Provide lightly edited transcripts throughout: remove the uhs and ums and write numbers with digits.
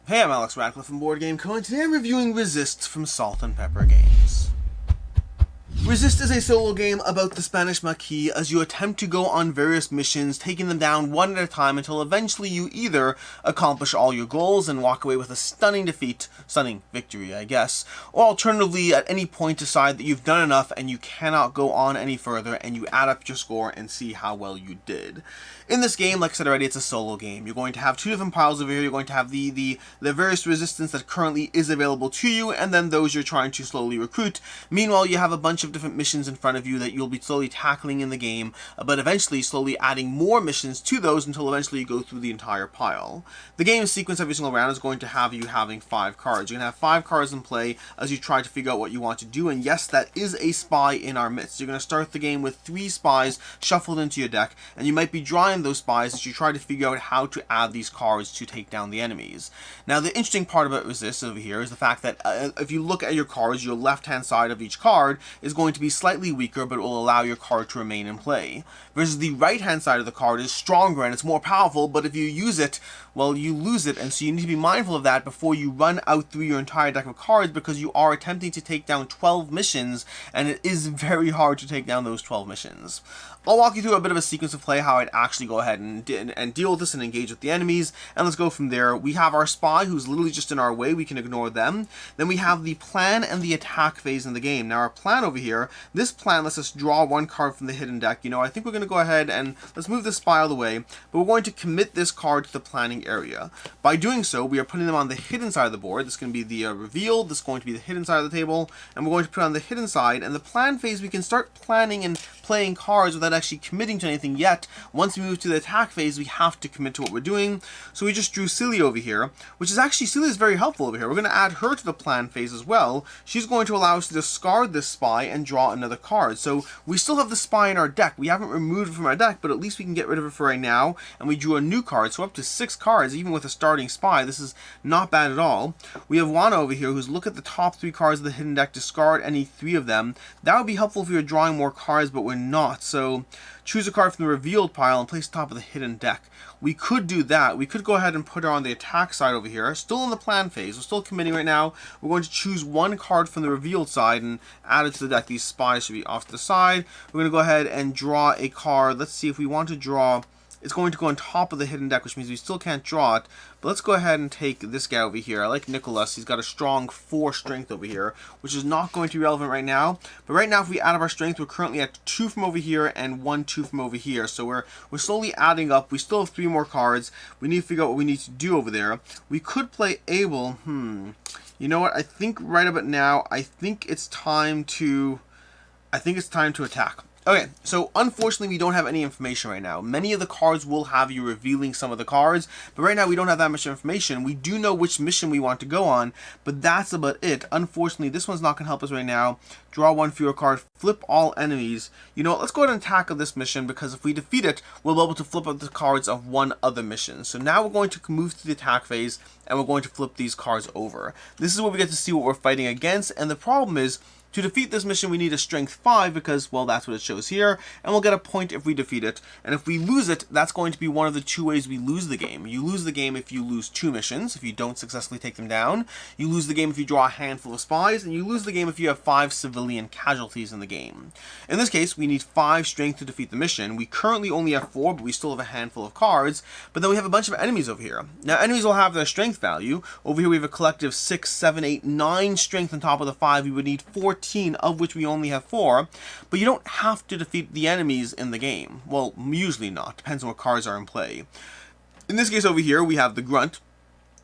Hey, I'm Alex Radcliffe from Board Game Co, and today I'm reviewing Resist from Salt and Pepper Games. Resist is a solo game about the Spanish Maquis as you attempt to go on various missions, taking them down one at a time until eventually you either accomplish all your goals and walk away with a stunning victory, I guess, or alternatively at any point decide that you've done enough and you cannot go on any further and you add up your score and see how well you did. In this game, like I said already, it's a solo game. You're going to have two different piles over here. You're going to have the various resistance that currently is available to you, and then those you're trying to slowly recruit. Meanwhile, you have a bunch of different missions in front of you that you'll be slowly tackling in the game, but eventually slowly adding more missions to those until eventually you go through the entire pile. The game sequence every single round is going to have you having 5 cards. You're going to have 5 cards in play as you try to figure out what you want to do, and yes, that is a spy in our midst. You're going to start the game with 3 spies shuffled into your deck, and you might be drawing those spies as you try to figure out how to add these cards to take down the enemies. Now, the interesting part about Resist over here is the fact that if you look at your cards, your left-hand side of each card is going to be slightly weaker, but it will allow your card to remain in play. Versus the right-hand side of the card is stronger and it's more powerful, but if you use it, well, you lose it, and so you need to be mindful of that before you run out through your entire deck of cards, because you are attempting to take down 12 missions, and it is very hard to take down those 12 missions. I'll walk you through a bit of a sequence of play, how I'd actually go ahead and deal with this and engage with the enemies, and let's go from there. We have our spy, who's literally just in our way. We can ignore them. Then we have the plan and the attack phase in the game. Now, our plan over here, this plan lets us draw 1 card from the hidden deck. You know, I think we're going to go ahead and let's move this spy out of the way, but we're going to commit this card to the planning area. By doing so, we are putting them on the hidden side of the board. This is going to be the revealed, this is going to be the hidden side of the table, and we're going to put it on the hidden side. And the plan phase, we can start planning and playing cards without actually committing to anything yet. Once we move to the attack phase, we have to commit to what we're doing. So we just drew Celia over here, which is actually, Celia is very helpful over here. We're going to add her to the plan phase as well. She's going to allow us to discard this spy and draw another card. So we still have the spy in our deck. We haven't removed it from our deck, but at least we can get rid of it for right now. And we drew a new card, so up to 6 cards, even with a starting spy. This is not bad at all. We have Juana over here, who's look at the top 3 cards of the hidden deck, discard any 3 of them. That would be helpful if we were drawing more cards, but we're not. So choose a card from the revealed pile and place it top of the hidden deck. We could do that. We could go ahead and put her on the attack side over here. Still in the plan phase. We're still committing right now. We're going to choose 1 card from the revealed side and add it to the deck. These spies should be off to the side. We're going to go ahead and draw a card. Let's see if we want to draw. It's going to go on top of the hidden deck, which means we still can't draw it. But let's go ahead and take this guy over here. I like Nicholas. He's got a strong 4 strength over here, which is not going to be relevant right now. But right now, if we add up our strength, we're currently at 2 from over here and 1, 2 from over here. So we're slowly adding up. We still have 3 more cards. We need to figure out what we need to do over there. We could play Abel. You know what? I think right about now, I think it's time to attack. Okay, so unfortunately we don't have any information right now. Many of the cards will have you revealing some of the cards, but right now we don't have that much information. We do know which mission we want to go on, but that's about it. Unfortunately, this one's not going to help us right now. Draw 1 fewer card, flip all enemies. You know what, let's go ahead and tackle this mission, because if we defeat it, we'll be able to flip out the cards of 1 other mission. So now we're going to move to the attack phase, and we're going to flip these cards over. This is where we get to see what we're fighting against, and the problem is, to defeat this mission, we need a strength 5 because, well, that's what it shows here, and we'll get a point if we defeat it. And if we lose it, that's going to be one of the 2 ways we lose the game. You lose the game if you lose 2 missions, if you don't successfully take them down. You lose the game if you draw a handful of spies, and you lose the game if you have 5 civilian casualties in the game. In this case, we need 5 strength to defeat the mission. We currently only have 4, but we still have a handful of cards. But then we have a bunch of enemies over here. Now, enemies will have their strength value. Over here, we have a collective 6, 7, 8, 9 strength on top of the 5. We would need 14, of which we only have 4, but you don't have to defeat the enemies in the game. Well, usually not. Depends on what cards are in play. In this case over here, we have the Grunt,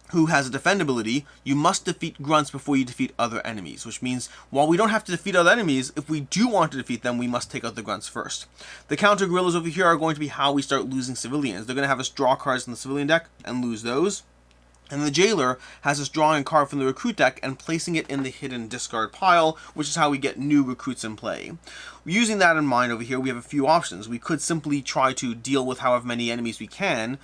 who has a defend ability. You must defeat grunts before you defeat other enemies, which means while we don't have to defeat other enemies, if we do want to defeat them, we must take out the grunts first. The counter guerrillas over here are going to be how we start losing civilians. They're going to have us draw cards in the civilian deck and lose those. And the jailer has us drawing a card from the recruit deck and placing it in the hidden discard pile, which is how we get new recruits in play. Using that in mind over here, we have a few options. We could simply try to deal with however many enemies we can.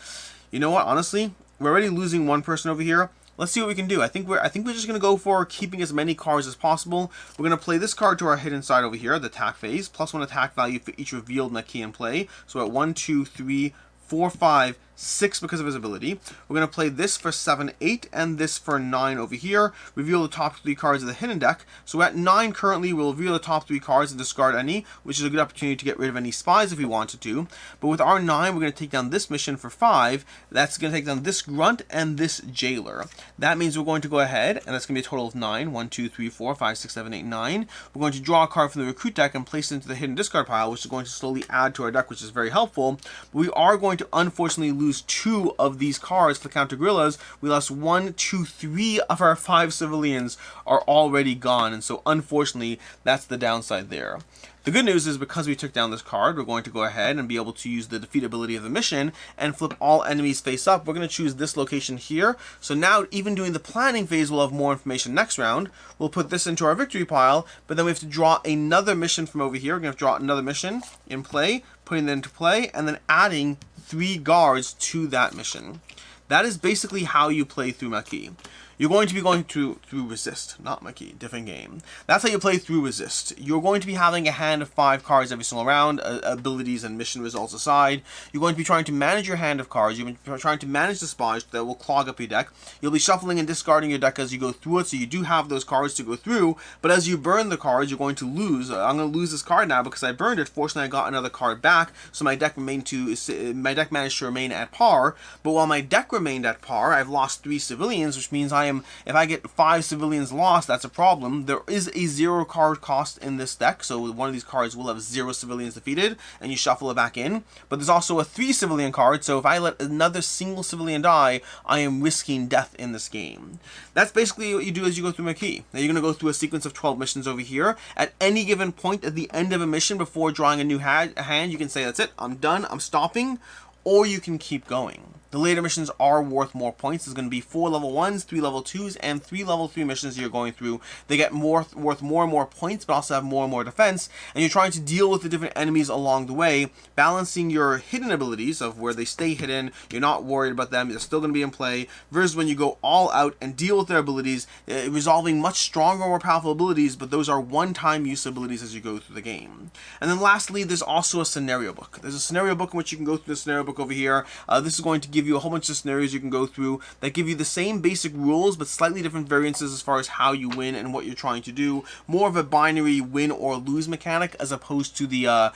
You know what, honestly, we're already losing 1 person over here. Let's see what we can do. I think we're just going to go for keeping as many cards as possible. We're going to play this card to our hidden side over here, the attack phase, +1 attack value for each revealed Maquis in play. So at 1, 2, 3, 4, 5, 6 because of his ability. We're going to play this for 7, 8, and this for 9 over here. Reveal the top 3 cards of the hidden deck. So at 9 currently, we'll reveal the top 3 cards and discard any, which is a good opportunity to get rid of any spies if we wanted to. But with our 9, we're going to take down this mission for 5. That's going to take down this grunt and this jailer. That means we're going to go ahead, and that's going to be a total of 9. 1, 2, 3, 4, 5, 6, 7, 8, 9. We're going to draw a card from the recruit deck and place it into the hidden discard pile, which is going to slowly add to our deck, which is very helpful. But we are going to unfortunately lose 2 of these cards for the counter guerrillas. We lost 1, 2, 3 of our 5 civilians are already gone, and so unfortunately that's the downside there. The good news is because we took down this card, we're going to go ahead and be able to use the defeat ability of the mission and flip all enemies face up. We're going to choose this location here. So now, even during the planning phase, we'll have more information next round. We'll put this into our victory pile, but then we have to draw another mission from over here. We're going to draw another mission in play, putting that into play, and then adding 3 guards to that mission. That is basically how you play through Maquis. You're going to be going through Resist, not Maquis, different game. That's how you play through Resist. You're going to be having a hand of 5 cards every single round, abilities and mission results aside. You're going to be trying to manage your hand of cards. You're trying to manage the spies that will clog up your deck. You'll be shuffling and discarding your deck as you go through it, so you do have those cards to go through, but as you burn the cards, you're going to lose. I'm going to lose this card now because I burned it. Fortunately, I got another card back, so my deck managed to remain at par, but while my deck remained at par, I've lost 3 civilians, which means if I get 5 civilians lost, that's a problem. There is a 0 card cost in this deck, so one of these cards will have 0 civilians defeated, and you shuffle it back in. But there's also a 3 civilian card, so if I let another single civilian die, I am risking death in this game. That's basically what you do as you go through Maquis. Now you're going to go through a sequence of 12 missions over here. At any given point at the end of a mission before drawing a new hand, you can say, that's it, I'm done, I'm stopping, or you can keep going. The later missions are worth more points. There's going to be 4 level 1s, 3 level 2s, and 3 level 3 missions you're going through. They get worth more and more points, but also have more and more defense, and you're trying to deal with the different enemies along the way, balancing your hidden abilities of where they stay hidden, you're not worried about them, they're still going to be in play, versus when you go all out and deal with their abilities, resolving much stronger, more powerful abilities, but those are one-time use abilities as you go through the game. And then lastly, there's also a scenario book. There's a scenario book in which you can go through the scenario book over here. This is going to give you a whole bunch of scenarios you can go through that give you the same basic rules but slightly different variances as far as how you win and what you're trying to do. More of a binary win or lose mechanic as opposed to the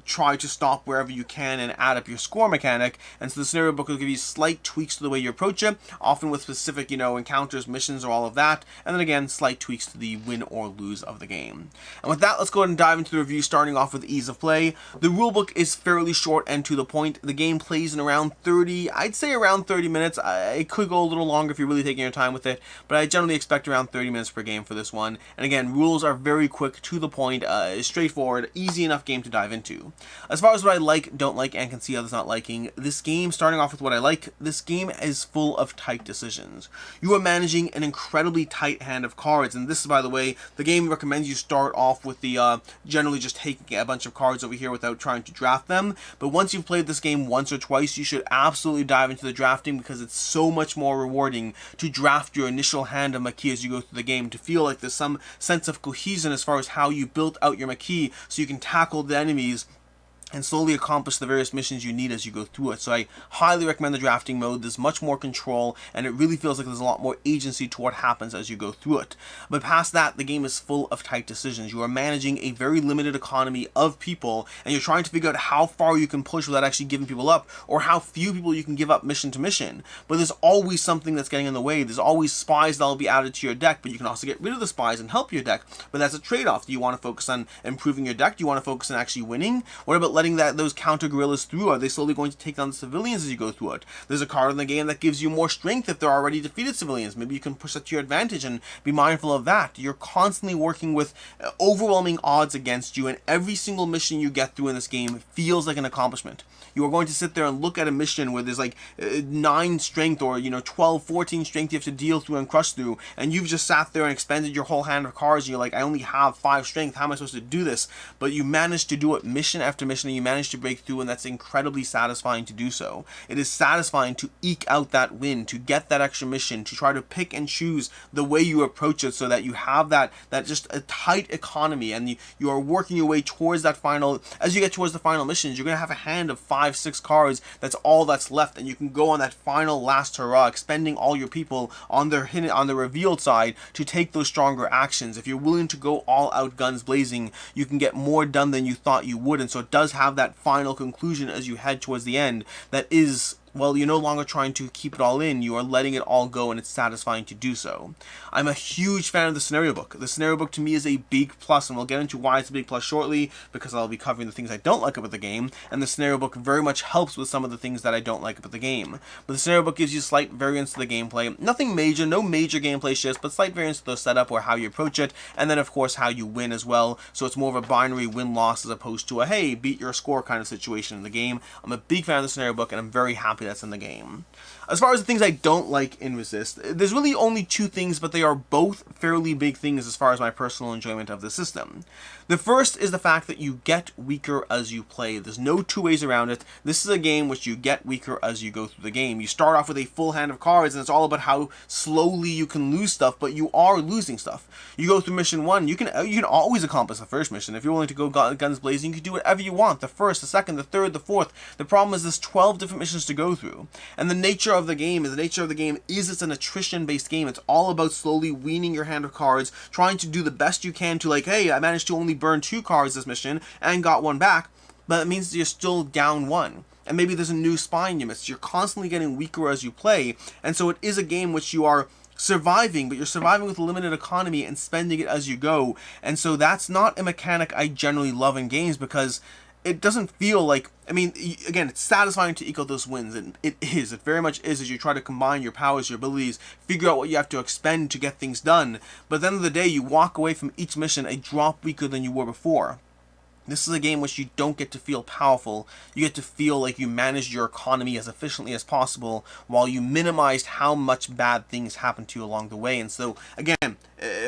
try to stop wherever you can and add up your score mechanic. And so the scenario book will give you slight tweaks to the way you approach it, often with specific, encounters, missions, or all of that, and then again slight tweaks to the win or lose of the game. And with that, let's go ahead and dive into the review, starting off with ease of play. The rulebook is fairly short and to the point. The game plays in around 30, I'd say around 30 minutes. It could go a little longer if you're really taking your time with it, but I generally expect around 30 minutes per game for this one. And again, rules are very quick, to the point, straightforward, easy enough game to dive into. As far as what I like, don't like, and can see others not liking, this game, starting off with what I like, this game is full of tight decisions. You are managing an incredibly tight hand of cards, and this is, by the way, the game recommends you start off with the generally just taking a bunch of cards over here without trying to draft them. But once you've played this game once or twice, you should absolutely dive into the drafting, because it's so much more rewarding to draft your initial hand of Maquis as you go through the game, to feel like there's some sense of cohesion as far as how you built out your Maquis so you can tackle the enemies and slowly accomplish the various missions you need as you go through it. So I highly recommend the drafting mode. There's much more control, and it really feels like there's a lot more agency to what happens as you go through it. But past that, the game is full of tight decisions. You are managing a very limited economy of people, and you're trying to figure out how far you can push without actually giving people up, or how few people you can give up mission to mission. But there's always something that's getting in the way. There's always spies that will be added to your deck, but you can also get rid of the spies and help your deck. But that's a trade-off. Do you want to focus on improving your deck? Do you want to focus on actually winning? What about letting those counter guerrillas through? Are they slowly going to take down the civilians as you go through it? There's a card in the game that gives you more strength if they're already defeated civilians. Maybe you can push that to your advantage and be mindful of that. You're constantly working with overwhelming odds against you, and every single mission you get through in this game feels like an accomplishment. You are going to sit there and look at a mission where there's like 9 strength or 12, 14 strength you have to deal through and crush through, and you've just sat there and expended your whole hand of cards, and you're like, I only have 5 strength, how am I supposed to do this? But you managed to do it mission after mission mission and you manage to break through, and that's incredibly satisfying to do so. It is satisfying to eke out that win, to get that extra mission, to try to pick and choose the way you approach it so that you have that just a tight economy, and you are working your way towards that final. As you get towards the final missions, you're going to have a hand of 5-6 cards. That's all that's left, and you can go on that final last hurrah, expending all your people on the revealed side to take those stronger actions. If you're willing to go all out guns blazing, you can get more done than you thought you would, and so it does have that final conclusion as you head towards the end that is, well, you're no longer trying to keep it all in, you are letting it all go, and it's satisfying to do so. I'm a huge fan of the scenario book. The scenario book to me is a big plus, and we'll get into why it's a big plus shortly, because I'll be covering the things I don't like about the game, and the scenario book very much helps with some of the things that I don't like about the game. But the scenario book gives you slight variance to the gameplay. Nothing major, no major gameplay shifts, but slight variance to the setup or how you approach it, and then of course how you win as well, so it's more of a binary win-loss as opposed to a, hey, beat your score kind of situation in the game. I'm a big fan of the scenario book, and I'm very happy that's in the game. As far as the things I don't like in Resist, there's really only two things, but they are both fairly big things as far as my personal enjoyment of the system. The first is the fact that you get weaker as you play. There's no two ways around it. This is a game which you get weaker as you go through the game. You start off with a full hand of cards, and it's all about how slowly you can lose stuff, but you are losing stuff. You go through mission 1, you can always accomplish the first mission. If you're willing to go guns blazing, you can do whatever you want. The first, the second, the third, the fourth. The problem is there's 12 different missions to go through. And the nature of the game is it's an attrition-based game. It's all about slowly weaning your hand of cards, trying to do the best you can to, like, hey, I managed to only burn 2 cards this mission and got 1 back, but it means you're still down 1. And maybe there's a new spine you missed. You're constantly getting weaker as you play, and so it is a game which you are surviving, but you're surviving with a limited economy and spending it as you go. And so that's not a mechanic I generally love in games, because it doesn't feel like, I mean, again, it's satisfying to eke out those wins, and it very much is, as you try to combine your powers, your abilities, figure out what you have to expend to get things done. But at the end of the day, you walk away from each mission a drop weaker than you were before. This is a game which you don't get to feel powerful. You get to feel like you managed your economy as efficiently as possible while you minimized how much bad things happen to you along the way. And so, again,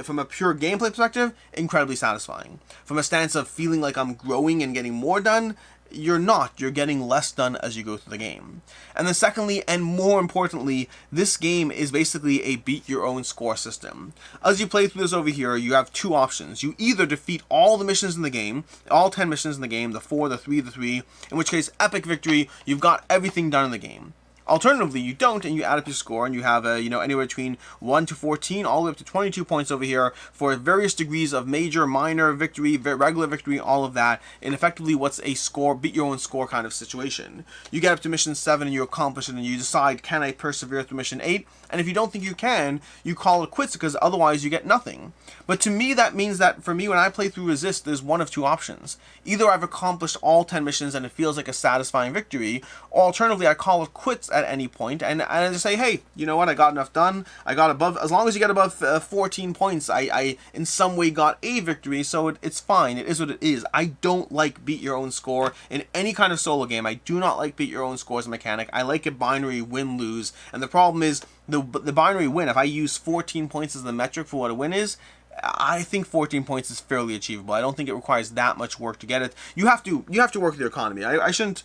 from a pure gameplay perspective, incredibly satisfying. From a stance of feeling like I'm growing and getting more done, you're not. You're getting less done as you go through the game. And then secondly, and more importantly, this game is basically a beat your own score system. As you play through this over here, you have 2 options. You either defeat all the missions in the game, all 10 missions in the game, the 4, the 3, the 3, in which case, epic victory, you've got everything done in the game. Alternatively, you don't, and you add up your score, and you have anywhere between 1 to 14, all the way up to 22 points over here for various degrees of major, minor, victory, regular victory, all of that, and effectively what's a score, beat your own score kind of situation. You get up to mission 7 and you accomplish it, and you decide, can I persevere through mission 8? And if you don't think you can, you call it quits, because otherwise you get nothing. But to me, that means that for me, when I play through Resist, there's one of 2 options. Either I've accomplished all 10 missions and it feels like a satisfying victory, or alternatively, I call it quits at any point, and I just say, hey, you know what, I got enough done, I got above, as long as you get above 14 points, I in some way got a victory, so it's fine, it is what it is. I don't like beat your own score in any kind of solo game. I do not like beat your own score as a mechanic. I like a binary win-lose, and the problem is, the binary win, if I use 14 points as the metric for what a win is, I think 14 points is fairly achievable. I don't think it requires that much work to get it. You have to work with your economy. I shouldn't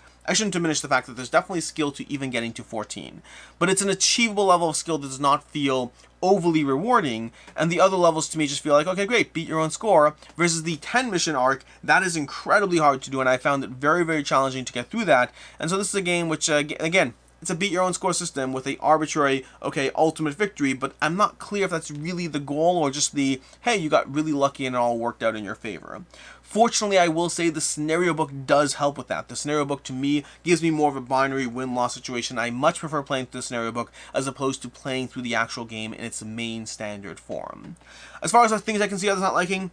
diminish the fact that there's definitely skill to even getting to 14. But it's an achievable level of skill that does not feel overly rewarding, and the other levels to me just feel like, okay, great, beat your own score, versus the 10 mission arc, that is incredibly hard to do, and I found it very, very challenging to get through that. And so this is a game which, again, it's a beat your own score system with a arbitrary, okay, ultimate victory, but I'm not clear if that's really the goal or just the, hey, you got really lucky and it all worked out in your favor. Fortunately, I will say the scenario book does help with that. The scenario book, to me, gives me more of a binary win-loss situation. I much prefer playing through the scenario book as opposed to playing through the actual game in its main standard form. As far as the things I can see others not liking,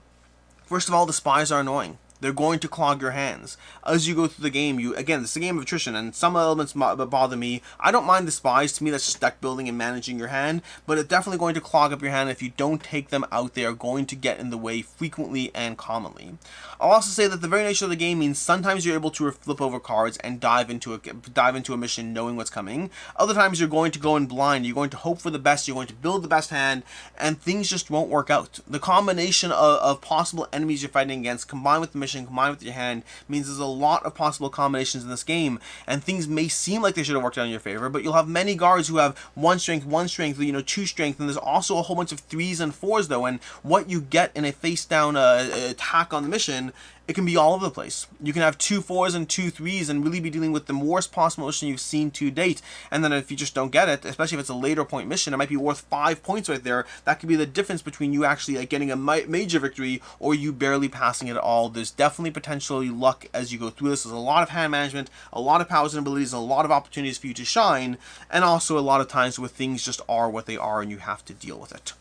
first of all, the spies are annoying. They're going to clog your hands. As you go through the game, again, it's a game of attrition, and some elements bother me. I don't mind the spies. To me, that's just deck building and managing your hand, but it's definitely going to clog up your hand. If you don't take them out, they are going to get in the way frequently and commonly. I'll also say that the very nature of the game means sometimes you're able to flip over cards and dive into a mission knowing what's coming. Other times you're going to go in blind. You're going to hope for the best. You're going to build the best hand, and things just won't work out. The combination of possible enemies you're fighting against, combined with the mission mission combined with your hand means there's a lot of possible combinations in this game, and things may seem like they should have worked out in your favor, but you'll have many guards who have 1 strength, 2 strength, and there's also a whole bunch of 3s and 4s though, and what you get in a face down attack on the mission, it can be all over the place. You can have 2 4s and 2 3s and really be dealing with the worst possible mission you've seen to date. And then if you just don't get it, especially if it's a later point mission, it might be worth 5 points right there. That could be the difference between you actually getting a major victory or you barely passing it at all. There's definitely potentially luck as you go through this. There's a lot of hand management, a lot of powers and abilities, a lot of opportunities for you to shine, and also a lot of times where things just are what they are and you have to deal with it.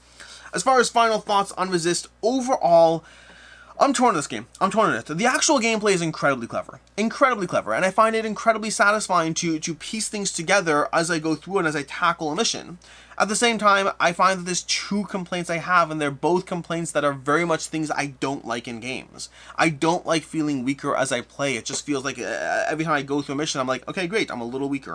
As far as final thoughts on Resist, overall, I'm torn on this game. I'm torn on it. The actual gameplay is incredibly clever, and I find it incredibly satisfying to piece things together as I go through and as I tackle a mission. At the same time, I find that there's 2 complaints I have, and they're both complaints that are very much things I don't like in games. I don't like feeling weaker as I play. It just feels like every time I go through a mission, I'm like, okay, great, I'm a little weaker,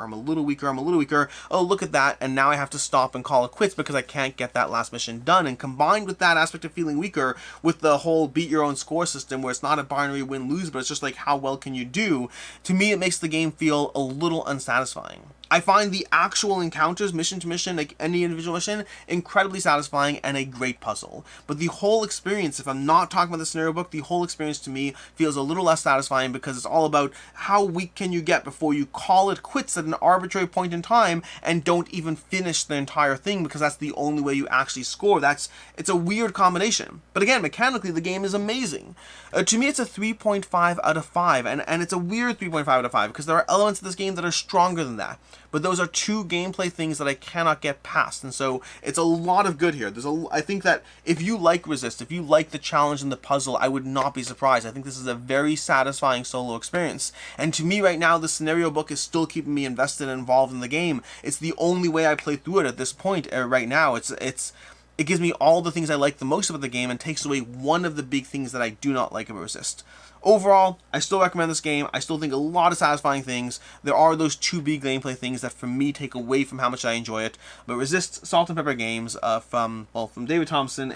oh, look at that, and now I have to stop and call it quits because I can't get that last mission done. And combined with that aspect of feeling weaker, with the whole beat your own score system, where it's not a binary win-lose, but it's just like, how well can you do, to me it makes the game feel a little unsatisfying. I find the actual encounters, mission to mission, like any individual mission, incredibly satisfying and a great puzzle. But the whole experience, if I'm not talking about the scenario book, the whole experience to me feels a little less satisfying because it's all about how weak can you get before you call it quits at an arbitrary point in time and don't even finish the entire thing because that's the only way you actually score. It's a weird combination. But again, mechanically, the game is amazing. To me, it's a 3.5 out of 5, and it's a weird 3.5 out of 5 because there are elements of this game that are stronger than that. But those are 2 gameplay things that I cannot get past, and so it's a lot of good here. I think that if you like Resist, if you like the challenge and the puzzle, I would not be surprised. I think this is a very satisfying solo experience. And to me right now, the scenario book is still keeping me invested and involved in the game. It's the only way I play through it at this point right now. It gives me all the things I like the most about the game and takes away one of the big things that I do not like about Resist. Overall, I still recommend this game. I still think a lot of satisfying things. There are those 2 big gameplay things that for me take away from how much I enjoy it. But Resist, Salt and Pepper Games from David Thompson,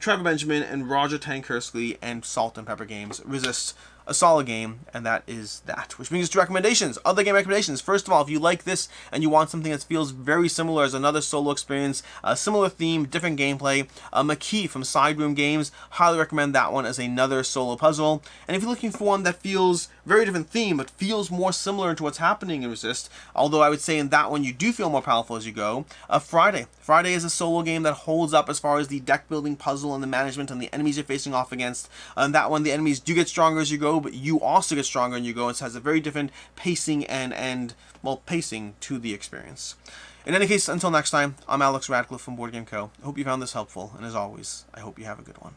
Trevor Benjamin, and Roger Tankersley, and Salt and Pepper Games. Resist, a solid game, and that is that. Which brings us to recommendations. Other game recommendations. First of all, if you like this and you want something that feels very similar as another solo experience, a similar theme, different gameplay, Maquis from Side Room Games, highly recommend that one as another solo puzzle. And if you're looking for one that feels very different theme, but feels more similar to what's happening in Resist, although I would say in that one you do feel more powerful as you go, Friday. Friday is a solo game that holds up as far as the deck building puzzle and the management and the enemies you're facing off against. And that one, the enemies do get stronger as you go, but you also get stronger as you go, and it has a very different pacing pacing to the experience. In any case, until next time, I'm Alex Radcliffe from Board Game Co. I hope you found this helpful, and as always, I hope you have a good one.